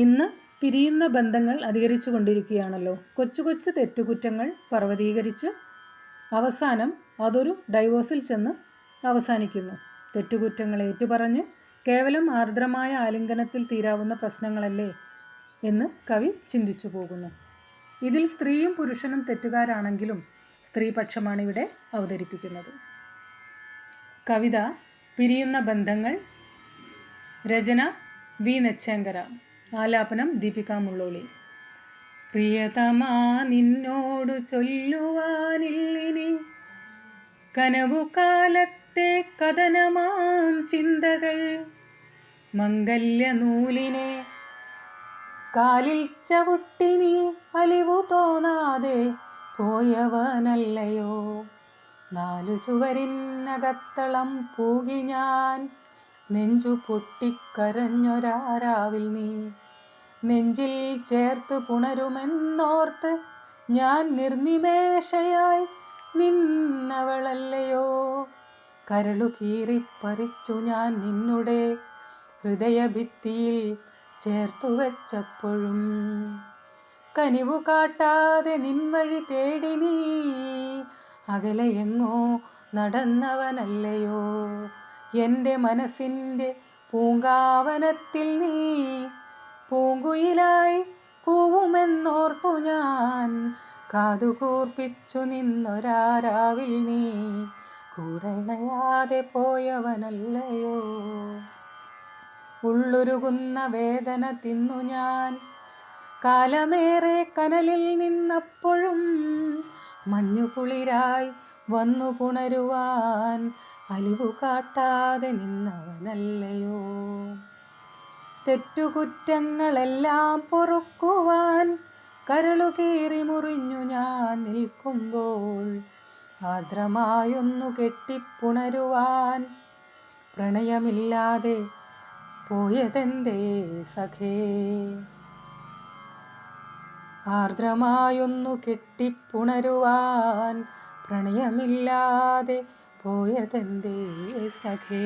ഇന്ന് പിരിയുന്ന ബന്ധങ്ങൾ അധികരിച്ചു കൊണ്ടിരിക്കുകയാണല്ലോ. കൊച്ചു കൊച്ചു തെറ്റുകുറ്റങ്ങൾ പർവ്വതീകരിച്ച് അവസാനം അതൊരു ഡൈവോഴ്സിൽ ചെന്ന് അവസാനിക്കുന്നു. തെറ്റുകുറ്റങ്ങൾ ഏറ്റുപറഞ്ഞ് കേവലം ആർദ്രമായ ആലിംഗനത്തിൽ തീരാവുന്ന പ്രശ്നങ്ങളല്ലേ എന്ന് കവി ചിന്തിച്ചു പോകുന്നു. ഇതിൽ സ്ത്രീയും പുരുഷനും തെറ്റുകാരാണെങ്കിലും സ്ത്രീപക്ഷമാണ് ഇവിടെ അവതരിപ്പിക്കുന്നത്. കവിത പിരിയുന്ന ബന്ധങ്ങൾ. രചന വി നെച്ചേങ്കര. ആലാപനം ദീപിക മുള്ളോളി. പ്രിയതമാ നിന്നോടു ചൊല്ലുവാനില്ലിനി കനവുകാലത്തെ കഥനമാം ചിന്തകൾ. മംഗല്യനൂലിനെ കാലിൽ ചവിട്ടി നീ അലിവു തോന്നാതെ പോയവനല്ലയോ. നാലു ചുവരിനകത്തളം പൂകി ഞാൻ നെഞ്ചു പൊട്ടിക്കരഞ്ഞൊരാരാവിൽ നീ നെഞ്ചിൽ ചേർത്ത് പുണരുമെന്നോർത്ത് ഞാൻ നിർനിമേഷയായി നിന്നവളല്ലയോ. കരളു കീറിപ്പറിച്ചു ഞാൻ നിന്നുടെ ഹൃദയഭിത്തിയിൽ ചേർത്തു വെച്ചപ്പോഴും കനിവു കാട്ടാതെ നിൻവഴി തേടി നീ അകലെയെങ്ങോ നടന്നവനല്ലയോ. എൻ്റെ മനസ്സിൻ്റെ പൂങ്കാവനത്തിൽ നീ പൂങ്കുയിലായി കൂവുമെന്നോർത്തു ഞാൻ കാതുകൂർപ്പിച്ചു നിന്നൊരാരാവിൽ നീ കൂടണയാതെ പോയവനല്ലയോ. ഉള്ളുരുകുന്ന വേദന തിന്നു ഞാൻ കാലമേറെ കനലിൽ നിന്നപ്പോഴും മഞ്ഞുകുളിരായി വന്നു പുണരുവാൻ അലിവു കാട്ടാതെ നിന്നവനല്ലയോ. തെറ്റുകുറ്റങ്ങളെല്ലാം പൊറുക്കുവാൻ കരളുകീറി മുറിഞ്ഞു ഞാൻ നിൽക്കുമ്പോൾ ആർദ്രമായൊന്നു കെട്ടിപ്പുണരുവാൻ പ്രണയമില്ലാതെ പോയതെന്തേ സഖേ. ആർദ്രമായൊന്നു കെട്ടിപ്പുണരുവാൻ പ്രണയമില്ലാതെ പോയതെന്തേ സഖേ.